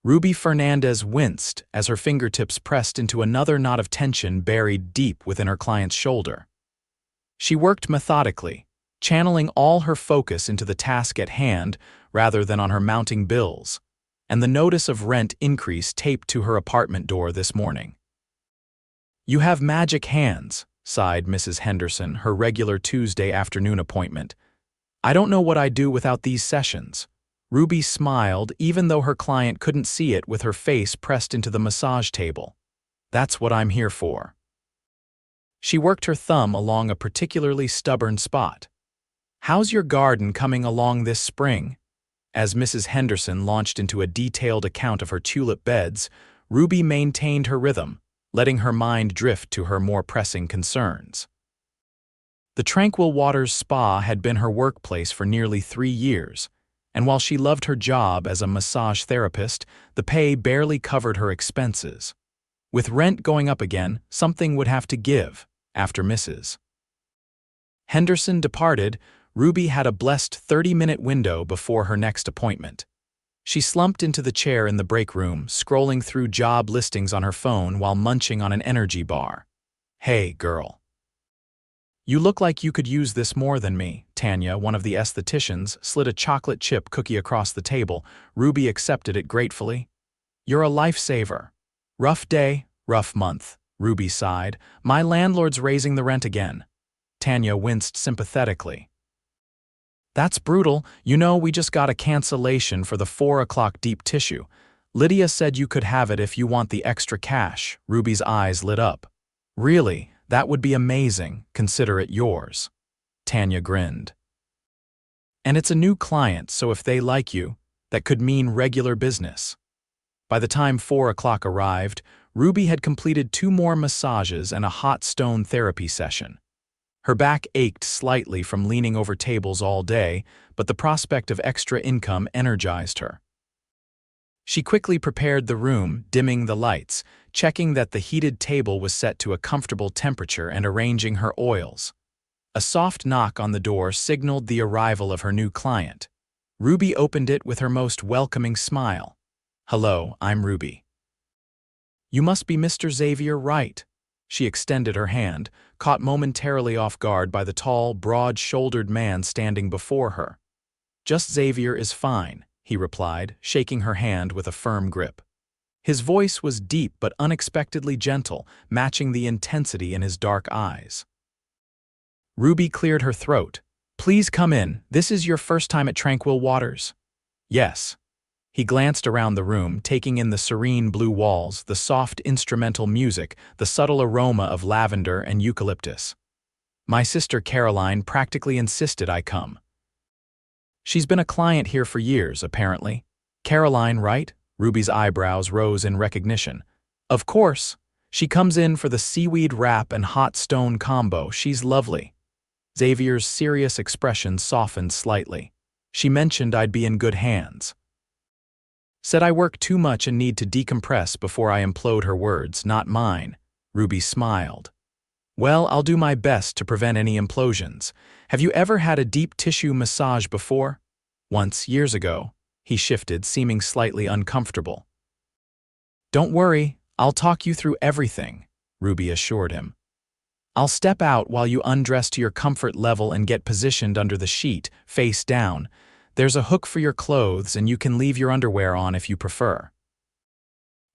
Ruby Fernandez winced as her fingertips pressed into another knot of tension buried deep within her client's shoulder. She worked methodically, channeling all her focus into the task at hand rather than on her mounting bills, and the notice of rent increase taped to her apartment door this morning. "You have magic hands," sighed Mrs. Henderson, her regular Tuesday afternoon appointment. "I don't know what I'd do without these sessions." Ruby smiled even though her client couldn't see it with her face pressed into the massage table. "That's what I'm here for." She worked her thumb along a particularly stubborn spot. "How's your garden coming along this spring?" As Mrs. Henderson launched into a detailed account of her tulip beds, Ruby maintained her rhythm, letting her mind drift to her more pressing concerns. The Tranquil Waters Spa had been her workplace for nearly 3 years, and while she loved her job as a massage therapist, the pay barely covered her expenses. With rent going up again, something would have to give. After Mrs. Henderson departed, Ruby had a blessed 30-minute window before her next appointment. She slumped into the chair in the break room, scrolling through job listings on her phone while munching on an energy bar. "Hey, girl. You look like you could use this more than me." Tanya, one of the estheticians, slid a chocolate chip cookie across the table. Ruby accepted it gratefully. "You're a lifesaver." "Rough day, rough month," Ruby sighed. "My landlord's raising the rent again." Tanya winced sympathetically. "That's brutal. You know, we just got a cancellation for the 4 o'clock deep tissue. Lydia said you could have it if you want the extra cash." Ruby's eyes lit up. "Really? That would be amazing. Consider it yours." Tanya grinned. "And it's a new client, so if they like you, that could mean regular business." By the time 4 o'clock arrived, Ruby had completed 2 more massages and a hot stone therapy session. Her back ached slightly from leaning over tables all day, but the prospect of extra income energized her. She quickly prepared the room, dimming the lights, checking that the heated table was set to a comfortable temperature and arranging her oils. A soft knock on the door signaled the arrival of her new client. Ruby opened it with her most welcoming smile. "Hello, I'm Ruby." "You must be Mr. Xavier Wright." She extended her hand, caught momentarily off guard by the tall, broad-shouldered man standing before her. "Just Xavier is fine," he replied, shaking her hand with a firm grip. His voice was deep but unexpectedly gentle, matching the intensity in his dark eyes. Ruby cleared her throat. "Please come in. This is your first time at Tranquil Waters?" "Yes." He glanced around the room, taking in the serene blue walls, the soft instrumental music, the subtle aroma of lavender and eucalyptus. "My sister Caroline practically insisted I come." "She's been a client here for years, apparently." "Caroline, right?" Ruby's eyebrows rose in recognition. "Of course. She comes in for the seaweed wrap and hot stone combo. She's lovely." Xavier's serious expression softened slightly. "She mentioned I'd be in good hands." "Said I work too much and need to decompress before I implode." Her words, not mine. Ruby smiled. "Well, I'll do my best to prevent any implosions. Have you ever had a deep tissue massage before?" "Once, years ago." He shifted, seeming slightly uncomfortable. "Don't worry, I'll talk you through everything," Ruby assured him. "I'll step out while you undress to your comfort level and get positioned under the sheet, face down. There's a hook for your clothes and you can leave your underwear on if you prefer."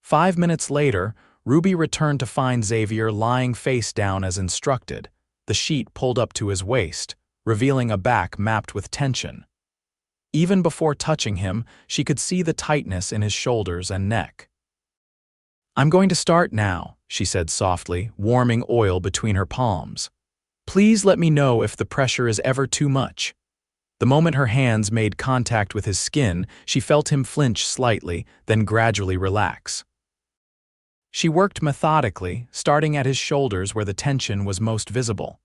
5 minutes later, Ruby returned to find Xavier lying face down as instructed, the sheet pulled up to his waist, revealing a back mapped with tension. Even before touching him, she could see the tightness in his shoulders and neck. "I'm going to start now," she said softly, warming oil between her palms. "Please let me know if the pressure is ever too much." The moment her hands made contact with his skin, she felt him flinch slightly, then gradually relax. She worked methodically, starting at his shoulders where the tension was most visible.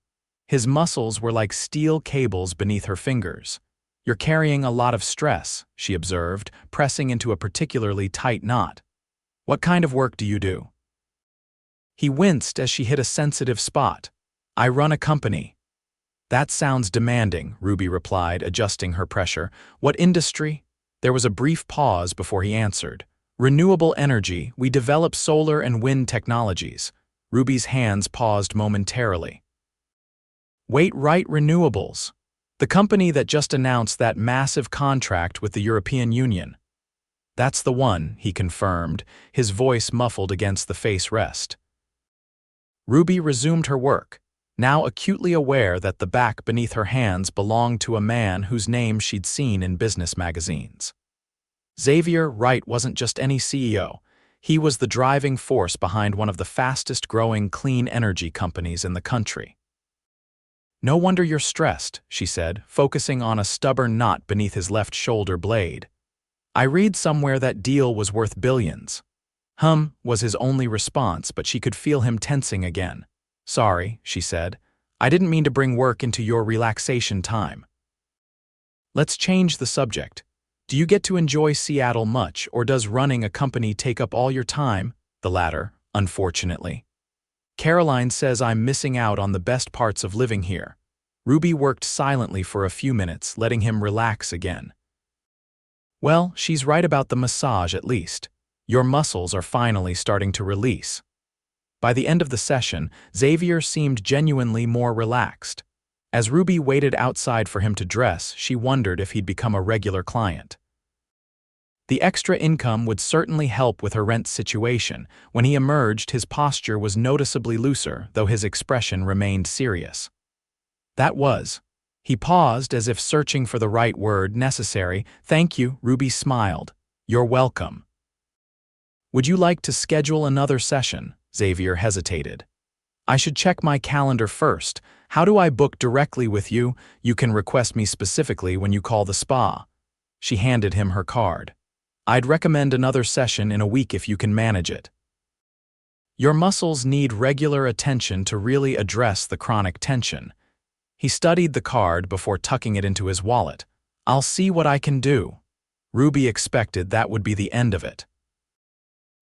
His muscles were like steel cables beneath her fingers. "You're carrying a lot of stress," she observed, pressing into a particularly tight knot. "What kind of work do you do?" He winced as she hit a sensitive spot. "I run a company." "That sounds demanding," Ruby replied, adjusting her pressure. "What industry?" There was a brief pause before he answered. Renewable energy, we develop solar and wind technologies. Ruby's hands paused momentarily. Wait, Wright Renewables, the company that just announced that massive contract with the European Union. That's the one, he confirmed, his voice muffled against the face rest. Ruby resumed her work, now acutely aware that the back beneath her hands belonged to a man whose name she'd seen in business magazines. Xavier Wright wasn't just any CEO. He was the driving force behind one of the fastest-growing clean energy companies in the country. "No wonder you're stressed," she said, focusing on a stubborn knot beneath his left shoulder blade. "I read somewhere that deal was worth billions." Was his only response, but she could feel him tensing again. "Sorry," she said. "I didn't mean to bring work into your relaxation time." "Let's change the subject. Do you get to enjoy Seattle much, or does running a company take up all your time?" "The latter, unfortunately. Caroline says I'm missing out on the best parts of living here." Ruby worked silently for a few minutes, letting him relax again. "Well, she's right about the massage at least. Your muscles are finally starting to release." By the end of the session, Xavier seemed genuinely more relaxed. As Ruby waited outside for him to dress, she wondered if he'd become a regular client. The extra income would certainly help with her rent situation. When he emerged, his posture was noticeably looser, though his expression remained serious. "That was." He paused as if searching for the right word necessary. "Thank you," Ruby smiled. "You're welcome." "Would you like to schedule another session?" Xavier hesitated. "I should check my calendar first. How do I book directly with you? You can request me specifically when you call the spa." She handed him her card. "I'd recommend another session in a week if you can manage it. Your muscles need regular attention to really address the chronic tension." He studied the card before tucking it into his wallet. "I'll see what I can do." Ruby expected that would be the end of it.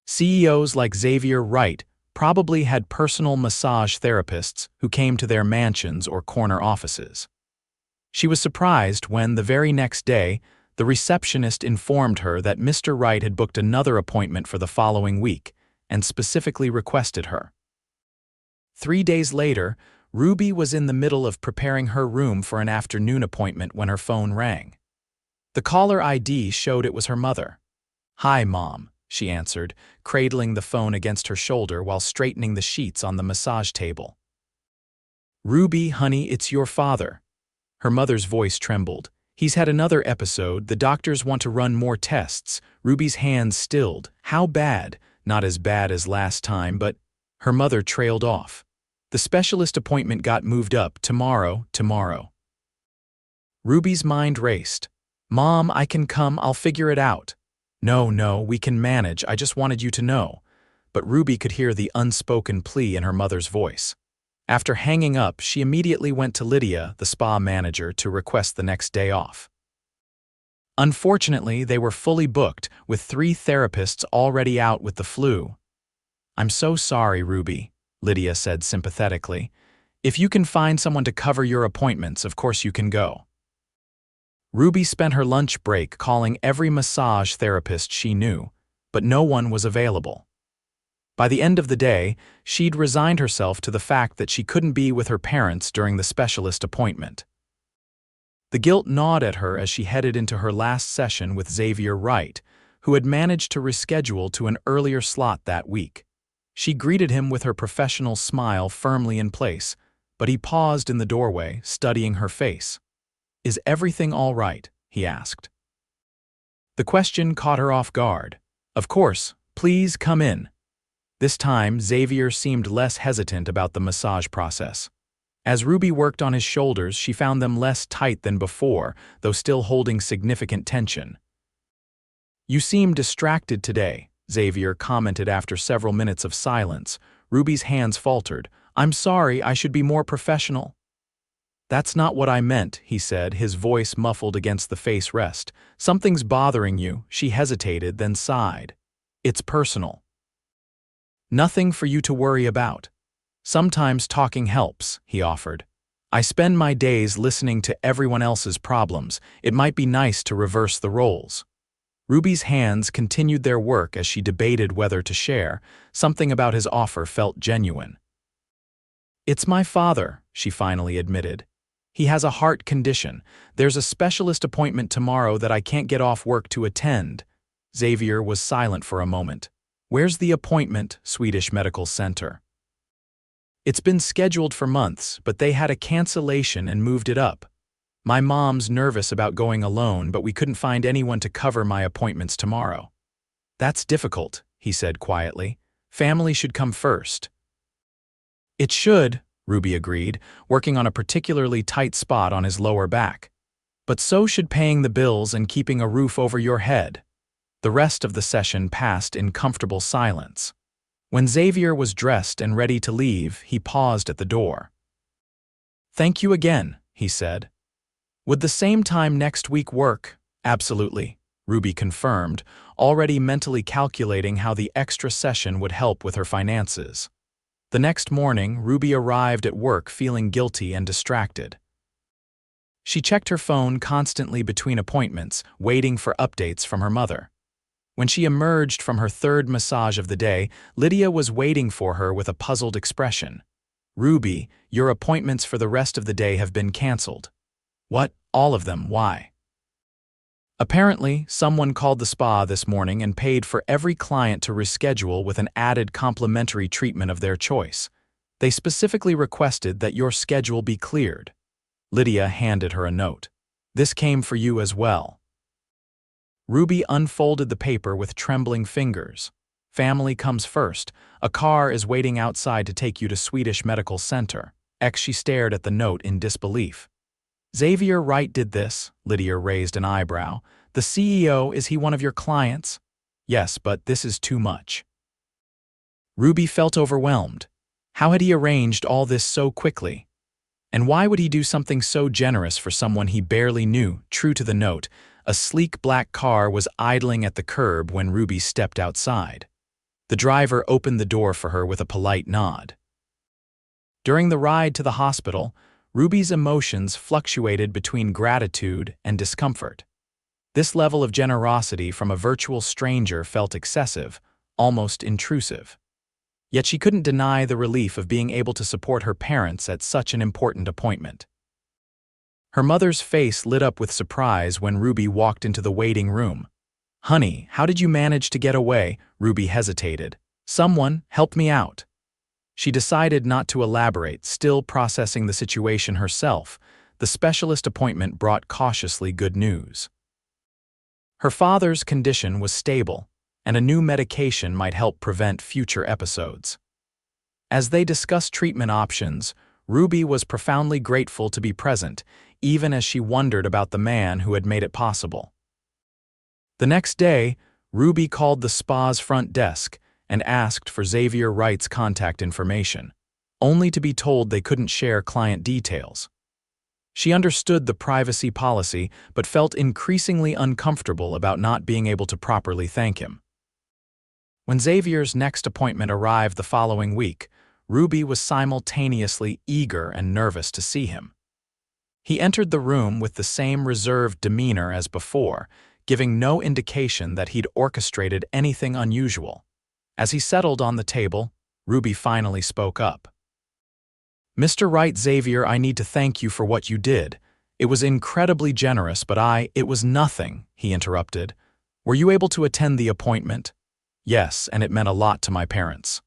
CEOs like Xavier Wright probably had personal massage therapists who came to their mansions or corner offices. She was surprised when, the very next day, the receptionist informed her that Mr. Wright had booked another appointment for the following week and specifically requested her. 3 days later, Ruby was in the middle of preparing her room for an afternoon appointment when her phone rang. The caller ID showed it was her mother. "Hi, Mom," she answered, cradling the phone against her shoulder while straightening the sheets on the massage table. "Ruby, honey, it's your father." Her mother's voice trembled. "He's had another episode. The doctors want to run more tests." Ruby's hands stilled. "How bad?" "Not as bad as last time, but—" Her mother trailed off. "The specialist appointment got moved up. Tomorrow." Ruby's mind raced. "Mom, I can come. I'll figure it out." No, we can manage. I just wanted you to know." But Ruby could hear the unspoken plea in her mother's voice. After hanging up, she immediately went to Lydia, the spa manager, to request the next day off. Unfortunately, they were fully booked, with 3 therapists already out with the flu. "I'm so sorry, Ruby," Lydia said sympathetically. "If you can find someone to cover your appointments, of course you can go." Ruby spent her lunch break calling every massage therapist she knew, but no one was available. By the end of the day, she'd resigned herself to the fact that she couldn't be with her parents during the specialist appointment. The guilt gnawed at her as she headed into her last session with Xavier Wright, who had managed to reschedule to an earlier slot that week. She greeted him with her professional smile firmly in place, but he paused in the doorway, studying her face. "Is everything all right?" he asked. The question caught her off guard. "Of course, please come in." This time, Xavier seemed less hesitant about the massage process. As Ruby worked on his shoulders, she found them less tight than before, though still holding significant tension. "You seem distracted today," Xavier commented after several minutes of silence. Ruby's hands faltered. "I'm sorry, I should be more professional." "That's not what I meant," he said, his voice muffled against the face rest. "Something's bothering you." She hesitated, then sighed. "It's personal." "Nothing for you to worry about. Sometimes talking helps," he offered. "I spend my days listening to everyone else's problems. It might be nice to reverse the roles." Ruby's hands continued their work as she debated whether to share. Something about his offer felt genuine. "It's my father," she finally admitted. "He has a heart condition. There's a specialist appointment tomorrow that I can't get off work to attend." Xavier was silent for a moment. "Where's the appointment?" Swedish Medical Center. "It's been scheduled for months, but they had a cancellation and moved it up. My mom's nervous about going alone, but we couldn't find anyone to cover my appointments tomorrow." "That's difficult," he said quietly. "Family should come first." "It should," Ruby agreed, working on a particularly tight spot on his lower back. "But so should paying the bills and keeping a roof over your head." The rest of the session passed in comfortable silence. When Xavier was dressed and ready to leave, he paused at the door. "Thank you again," he said. "Would the same time next week work?" "Absolutely," Ruby confirmed, already mentally calculating how the extra session would help with her finances. The next morning, Ruby arrived at work feeling guilty and distracted. She checked her phone constantly between appointments, waiting for updates from her mother. When she emerged from her third massage of the day, Lydia was waiting for her with a puzzled expression. "Ruby, your appointments for the rest of the day have been canceled." "What? All of them? Why?" "Apparently, someone called the spa this morning and paid for every client to reschedule with an added complimentary treatment of their choice. They specifically requested that your schedule be cleared." Lydia handed her a note. "This came for you as well." Ruby unfolded the paper with trembling fingers. "Family comes first. A car is waiting outside to take you to Swedish Medical Center." She stared at the note in disbelief. "Xavier Wright did this," Lydia raised an eyebrow. "The CEO, is he one of your clients?" "Yes, but this is too much." Ruby felt overwhelmed. How had he arranged all this so quickly? And why would he do something so generous for someone he barely knew? True to the note, a sleek black car was idling at the curb when Ruby stepped outside. The driver opened the door for her with a polite nod. During the ride to the hospital, Ruby's emotions fluctuated between gratitude and discomfort. This level of generosity from a virtual stranger felt excessive, almost intrusive. Yet she couldn't deny the relief of being able to support her parents at such an important appointment. Her mother's face lit up with surprise when Ruby walked into the waiting room. "Honey, how did you manage to get away?" Ruby hesitated. "Someone help me out." She decided not to elaborate, still processing the situation herself. The specialist appointment brought cautiously good news. Her father's condition was stable, and a new medication might help prevent future episodes. As they discussed treatment options, Ruby was profoundly grateful to be present, even as she wondered about the man who had made it possible. The next day, Ruby called the spa's front desk and asked for Xavier Wright's contact information, only to be told they couldn't share client details. She understood the privacy policy, but felt increasingly uncomfortable about not being able to properly thank him. When Xavier's next appointment arrived the following week, Ruby was simultaneously eager and nervous to see him. He entered the room with the same reserved demeanor as before, giving no indication that he'd orchestrated anything unusual. As he settled on the table, Ruby finally spoke up. "Mr. Wright, Xavier, I need to thank you for what you did. It was incredibly generous, but it was nothing," he interrupted. "Were you able to attend the appointment?" "Yes, and it meant a lot to my parents."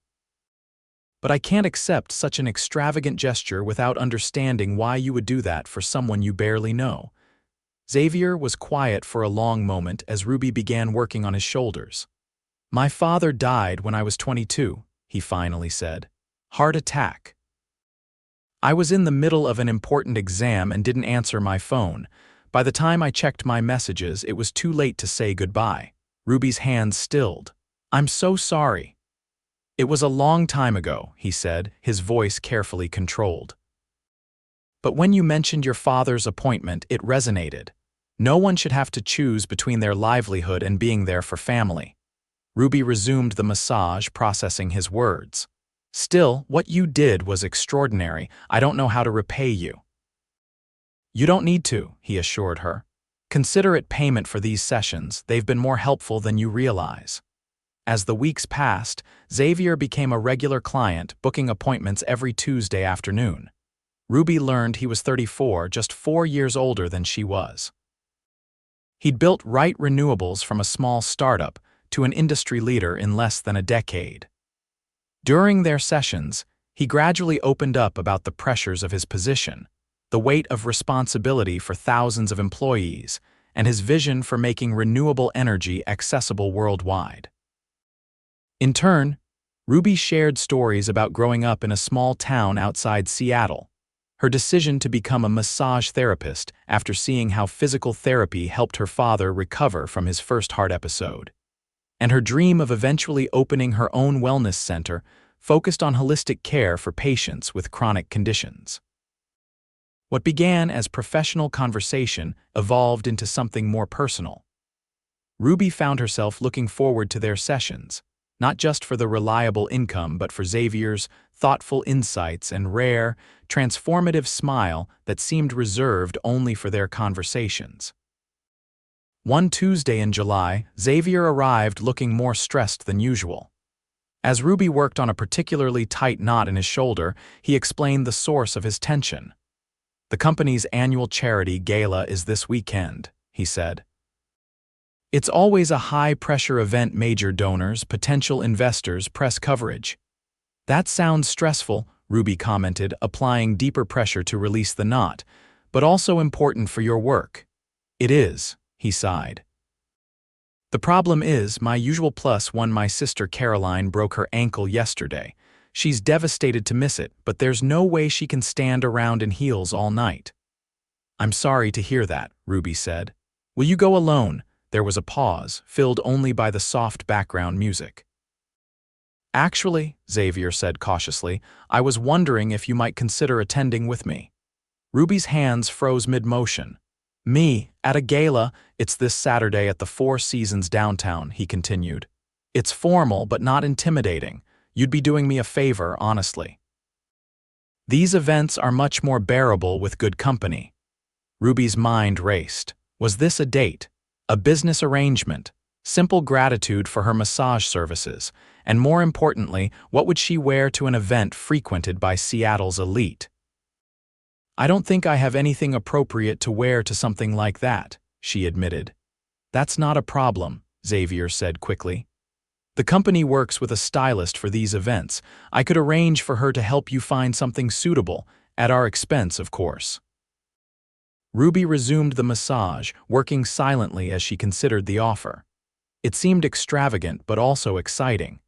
"But I can't accept such an extravagant gesture without understanding why you would do that for someone you barely know." Xavier was quiet for a long moment as Ruby began working on his shoulders. "My father died when I was 22, he finally said. "Heart attack. I was in the middle of an important exam and didn't answer my phone. By the time I checked my messages, it was too late to say goodbye." Ruby's hands stilled. "I'm so sorry." "It was a long time ago," he said, his voice carefully controlled. "But when you mentioned your father's appointment, it resonated. No one should have to choose between their livelihood and being there for family." Ruby resumed the massage, processing his words. "Still, what you did was extraordinary. I don't know how to repay you." "You don't need to," he assured her. Consider it payment for these sessions. They've been more helpful than you realize. As the weeks passed, Xavier became a regular client, booking appointments every Tuesday afternoon. Ruby learned he was 34, just 4 years older than she was. He'd built Wright Renewables from a small startup to an industry leader in less than a decade. During their sessions, he gradually opened up about the pressures of his position, the weight of responsibility for thousands of employees, and his vision for making renewable energy accessible worldwide. In turn, Ruby shared stories about growing up in a small town outside Seattle, her decision to become a massage therapist after seeing how physical therapy helped her father recover from his first heart episode, and her dream of eventually opening her own wellness center focused on holistic care for patients with chronic conditions. What began as professional conversation evolved into something more personal. Ruby found herself looking forward to their sessions, not just for the reliable income but for Xavier's thoughtful insights and rare, transformative smile that seemed reserved only for their conversations. One Tuesday in July, Xavier arrived looking more stressed than usual. As Ruby worked on a particularly tight knot in his shoulder, he explained the source of his tension. "The company's annual charity gala is this weekend," he said. "It's always a high-pressure event, major donors, potential investors, press coverage." "That sounds stressful," Ruby commented, applying deeper pressure to release the knot, "but also important for your work." "It is," he sighed. "The problem is, my usual +1, my sister Caroline broke her ankle yesterday. She's devastated to miss it, but there's no way she can stand around in heels all night." "I'm sorry to hear that," Ruby said. "Will you go alone?" There was a pause, filled only by the soft background music. "Actually," Xavier said cautiously, "I was wondering if you might consider attending with me." Ruby's hands froze mid-motion. "Me, at a gala? It's this Saturday at the Four Seasons downtown," he continued. "It's formal but not intimidating. You'd be doing me a favor, honestly." "These events are much more bearable with good company." Ruby's mind raced. Was this a date? A business arrangement? Simple gratitude for her massage services? And more importantly, what would she wear to an event frequented by Seattle's elite? "I don't think I have anything appropriate to wear to something like that," she admitted. "That's not a problem," Xavier said quickly. "The company works with a stylist for these events. I could arrange for her to help you find something suitable, at our expense, of course." Ruby resumed the massage, working silently as she considered the offer. It seemed extravagant but also exciting.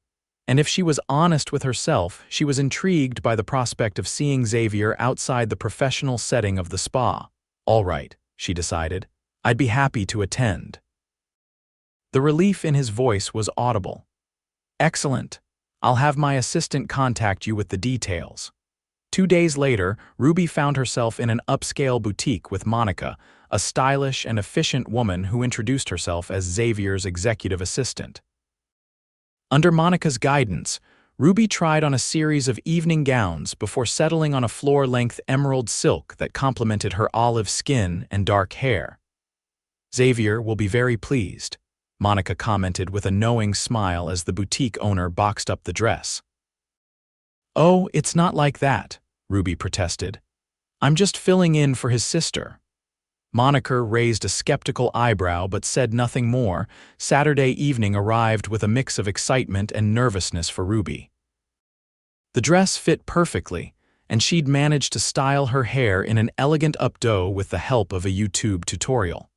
And if she was honest with herself, she was intrigued by the prospect of seeing Xavier outside the professional setting of the spa. "All right," she decided. "I'd be happy to attend." The relief in his voice was audible. "Excellent. I'll have my assistant contact you with the details." 2 days later, Ruby found herself in an upscale boutique with Monica, a stylish and efficient woman who introduced herself as Xavier's executive assistant. Under Monica's guidance, Ruby tried on a series of evening gowns before settling on a floor-length emerald silk that complemented her olive skin and dark hair. "Xavier will be very pleased," Monica commented with a knowing smile as the boutique owner boxed up the dress. "Oh, it's not like that," Ruby protested. "I'm just filling in for his sister." Monica raised a skeptical eyebrow but said nothing more. Saturday evening arrived with a mix of excitement and nervousness for Ruby. The dress fit perfectly, and she'd managed to style her hair in an elegant updo with the help of a YouTube tutorial.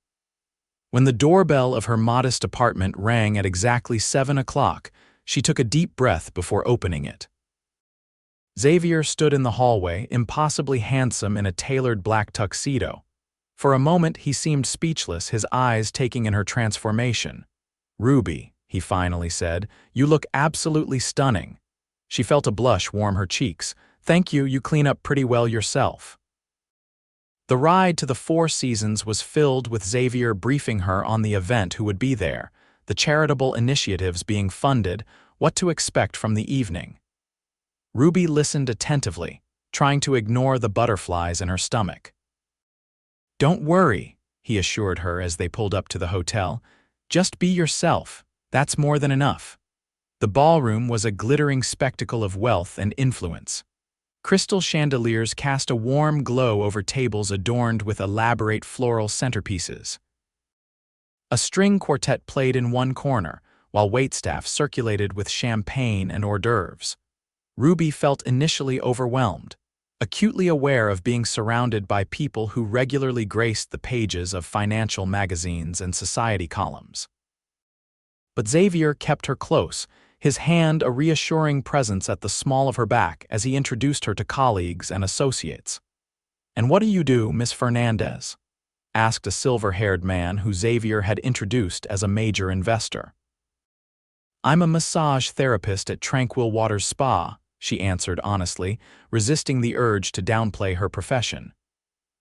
When the doorbell of her modest apartment rang at exactly 7 o'clock, she took a deep breath before opening it. Xavier stood in the hallway, impossibly handsome in a tailored black tuxedo. For a moment he seemed speechless, his eyes taking in her transformation. "Ruby," he finally said, "you look absolutely stunning." She felt a blush warm her cheeks. "Thank you, you clean up pretty well yourself." The ride to the Four Seasons was filled with Xavier briefing her on the event, who would be there, the charitable initiatives being funded, what to expect from the evening. Ruby listened attentively, trying to ignore the butterflies in her stomach. "Don't worry," he assured her as they pulled up to the hotel. Just be yourself. That's more than enough. The ballroom was a glittering spectacle of wealth and influence. Crystal chandeliers cast a warm glow over tables adorned with elaborate floral centerpieces. A string quartet played in one corner, while waitstaff circulated with champagne and hors d'oeuvres. Ruby felt initially overwhelmed, acutely aware of being surrounded by people who regularly graced the pages of financial magazines and society columns. But Xavier kept her close, his hand a reassuring presence at the small of her back as he introduced her to colleagues and associates. "And what do you do, Miss Fernandez?" asked a silver-haired man who Xavier had introduced as a major investor. "I'm a massage therapist at Tranquil Waters Spa," she answered honestly, resisting the urge to downplay her profession.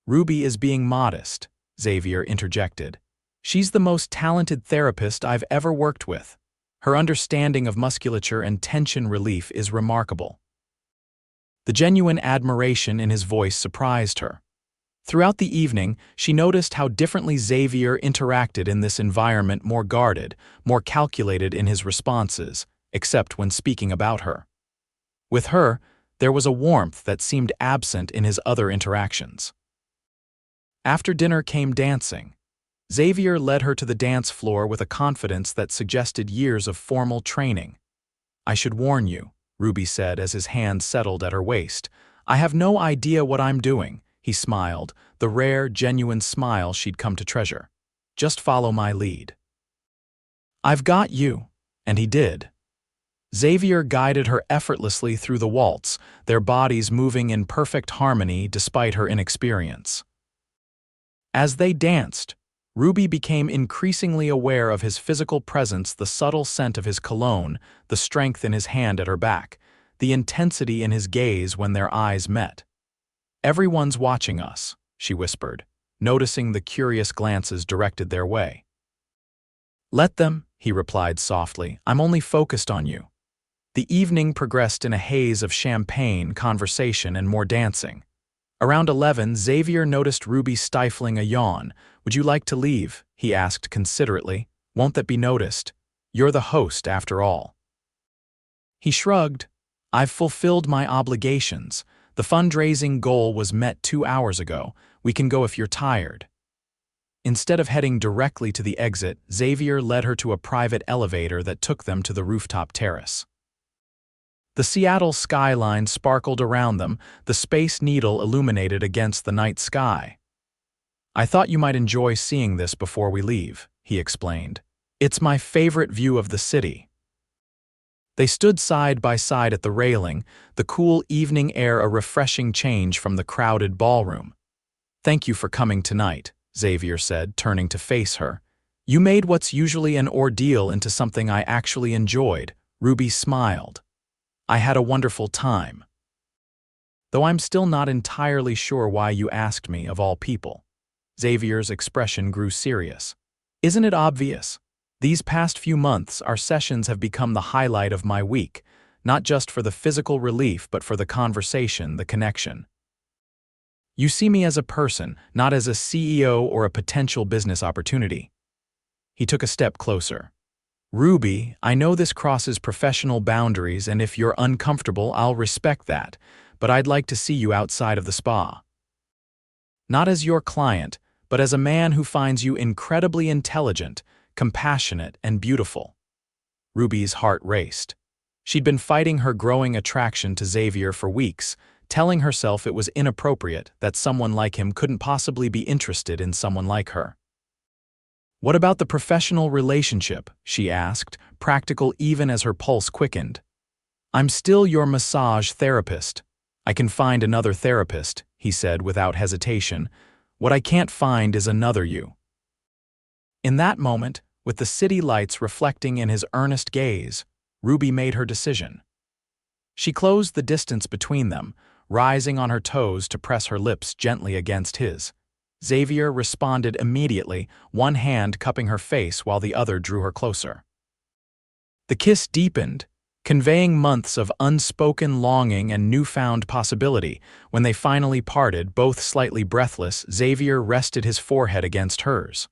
"Ruby is being modest," Xavier interjected. "She's the most talented therapist I've ever worked with. Her understanding of musculature and tension relief is remarkable." The genuine admiration in his voice surprised her. Throughout the evening, she noticed how differently Xavier interacted in this environment, more guarded, more calculated in his responses, except when speaking about her. With her, there was a warmth that seemed absent in his other interactions. After dinner came dancing. Xavier led her to the dance floor with a confidence that suggested years of formal training. "I should warn you," Ruby said as his hand settled at her waist. "I have no idea what I'm doing," he smiled, the rare, genuine smile she'd come to treasure. "Just follow my lead." "I've got you," and he did. Xavier guided her effortlessly through the waltz, their bodies moving in perfect harmony despite her inexperience. As they danced, Ruby became increasingly aware of his physical presence, the subtle scent of his cologne, the strength in his hand at her back, the intensity in his gaze when their eyes met. "Everyone's watching us," she whispered, noticing the curious glances directed their way. "Let them," he replied softly. "I'm only focused on you." The evening progressed in a haze of champagne, conversation, and more dancing. Around 11, Xavier noticed Ruby stifling a yawn. "Would you like to leave?" he asked considerately. "Won't that be noticed? You're the host, after all." He shrugged. "I've fulfilled my obligations. The fundraising goal was met 2 hours ago. We can go if you're tired." Instead of heading directly to the exit, Xavier led her to a private elevator that took them to the rooftop terrace. The Seattle skyline sparkled around them, the Space Needle illuminated against the night sky. "I thought you might enjoy seeing this before we leave," he explained. "It's my favorite view of the city." They stood side by side at the railing, the cool evening air a refreshing change from the crowded ballroom. "Thank you for coming tonight," Xavier said, turning to face her. "You made what's usually an ordeal into something I actually enjoyed." Ruby smiled. "I had a wonderful time. Though I'm still not entirely sure why you asked me, of all people." Xavier's expression grew serious. "Isn't it obvious? These past few months, our sessions have become the highlight of my week, not just for the physical relief but for the conversation, the connection. You see me as a person, not as a CEO or a potential business opportunity." He took a step closer. "Ruby, I know this crosses professional boundaries, and if you're uncomfortable, I'll respect that, but I'd like to see you outside of the spa. Not as your client, but as a man who finds you incredibly intelligent, compassionate, and beautiful." Ruby's heart raced. She'd been fighting her growing attraction to Xavier for weeks, telling herself it was inappropriate that someone like him couldn't possibly be interested in someone like her. "What about the professional relationship?" she asked, practical even as her pulse quickened. "I'm still your massage therapist. I can find another therapist," he said without hesitation. "What I can't find is another you." In that moment, with the city lights reflecting in his earnest gaze, Ruby made her decision. She closed the distance between them, rising on her toes to press her lips gently against his. Xavier responded immediately, one hand cupping her face while the other drew her closer. The kiss deepened, conveying months of unspoken longing and newfound possibility. When they finally parted, both slightly breathless, Xavier rested his forehead against hers.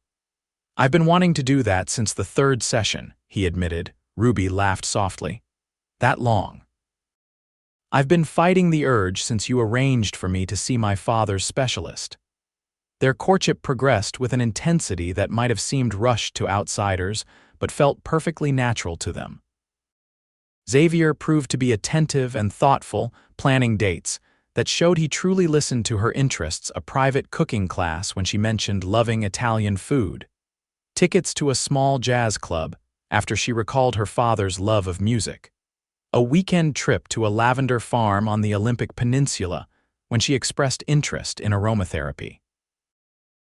"I've been wanting to do that since the third session," he admitted. Ruby laughed softly. "That long?" "I've been fighting the urge since you arranged for me to see my father's specialist." Their courtship progressed with an intensity that might have seemed rushed to outsiders, but felt perfectly natural to them. Xavier proved to be attentive and thoughtful, planning dates that showed he truly listened to her interests, a private cooking class when she mentioned loving Italian food, tickets to a small jazz club after she recalled her father's love of music, a weekend trip to a lavender farm on the Olympic Peninsula when she expressed interest in aromatherapy.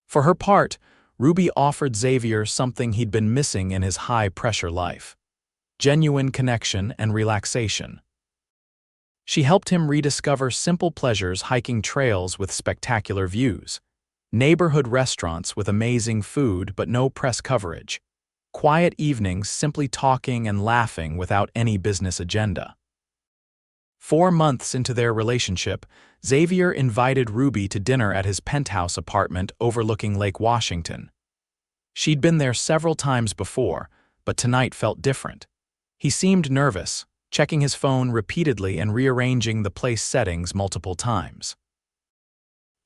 For her part, Ruby offered Xavier something he'd been missing in his high-pressure life: genuine connection and relaxation. She helped him rediscover simple pleasures: hiking trails with spectacular views, neighborhood restaurants with amazing food but no press coverage, quiet evenings simply talking and laughing without any business agenda. 4 months into their relationship, Xavier invited Ruby to dinner at his penthouse apartment overlooking Lake Washington. She'd been there several times before, but tonight felt different. He seemed nervous, checking his phone repeatedly and rearranging the place settings multiple times.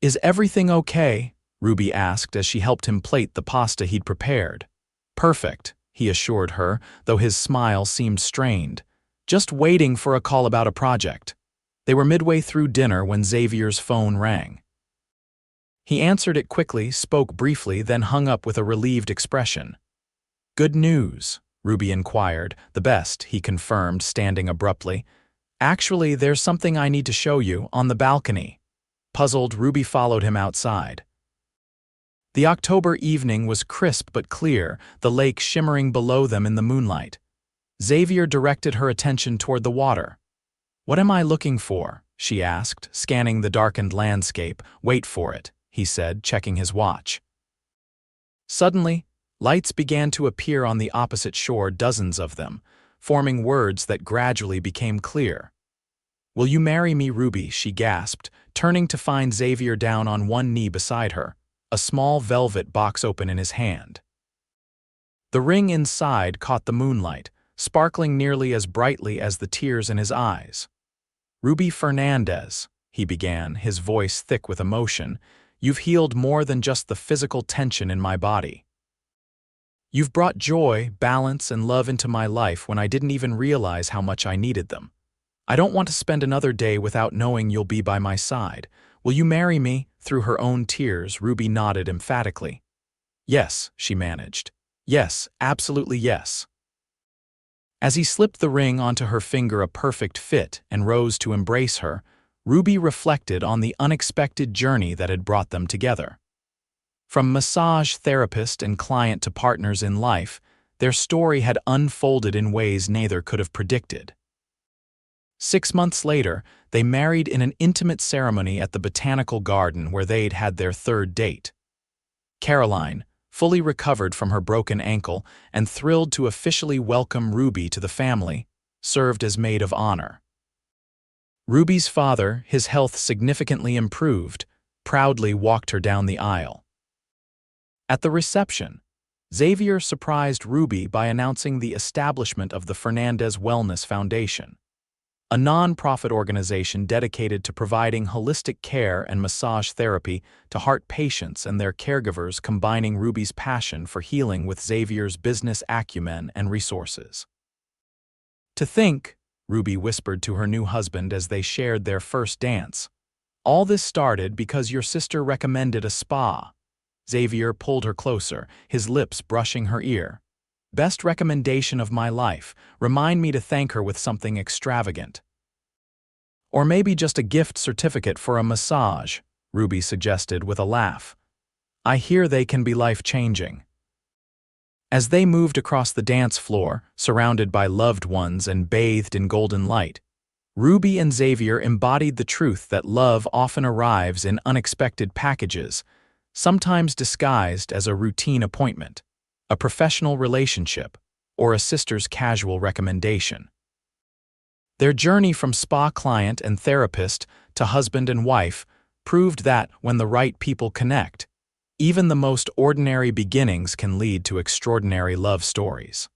"Is everything okay?" Ruby asked as she helped him plate the pasta he'd prepared. "Perfect," he assured her, though his smile seemed strained. "Just waiting for a call about a project." They were midway through dinner when Xavier's phone rang. He answered it quickly, spoke briefly, then hung up with a relieved expression. "Good news?" Ruby inquired. "The best," he confirmed, standing abruptly. "Actually, there's something I need to show you, on the balcony." Puzzled, Ruby followed him outside. The October evening was crisp but clear, the lake shimmering below them in the moonlight. Xavier directed her attention toward the water. "What am I looking for?" she asked, scanning the darkened landscape. "Wait for it," he said, checking his watch. Suddenly, lights began to appear on the opposite shore, dozens of them, forming words that gradually became clear. "Will you marry me, Ruby?" she gasped, turning to find Xavier down on one knee beside her, a small velvet box open in his hand. The ring inside caught the moonlight, sparkling nearly as brightly as the tears in his eyes. "Ruby Fernandez," he began, his voice thick with emotion, "you've healed more than just the physical tension in my body. You've brought joy, balance, and love into my life when I didn't even realize how much I needed them. I don't want to spend another day without knowing you'll be by my side. Will you marry me?" Through her own tears, Ruby nodded emphatically. "Yes," she managed. "Yes, absolutely yes." As he slipped the ring onto her finger, a perfect fit, and rose to embrace her, Ruby reflected on the unexpected journey that had brought them together. From massage therapist and client to partners in life, their story had unfolded in ways neither could have predicted. 6 months later, they married in an intimate ceremony at the Botanical Garden where they'd had their third date. Caroline, fully recovered from her broken ankle and thrilled to officially welcome Ruby to the family, served as maid of honor. Ruby's father, his health significantly improved, proudly walked her down the aisle. At the reception, Xavier surprised Ruby by announcing the establishment of the Fernandez Wellness Foundation, a non-profit organization dedicated to providing holistic care and massage therapy to heart patients and their caregivers, combining Ruby's passion for healing with Xavier's business acumen and resources. "To think," Ruby whispered to her new husband as they shared their first dance, "all this started because your sister recommended a spa." Xavier pulled her closer, his lips brushing her ear. "Best recommendation of my life. Remind me to thank her with something extravagant. Or maybe just a gift certificate for a massage," Ruby suggested with a laugh. "I hear they can be life-changing." As they moved across the dance floor, surrounded by loved ones and bathed in golden light, Ruby and Xavier embodied the truth that love often arrives in unexpected packages, sometimes disguised as a routine appointment, a professional relationship, or a sister's casual recommendation. Their journey from spa client and therapist to husband and wife proved that when the right people connect, even the most ordinary beginnings can lead to extraordinary love stories.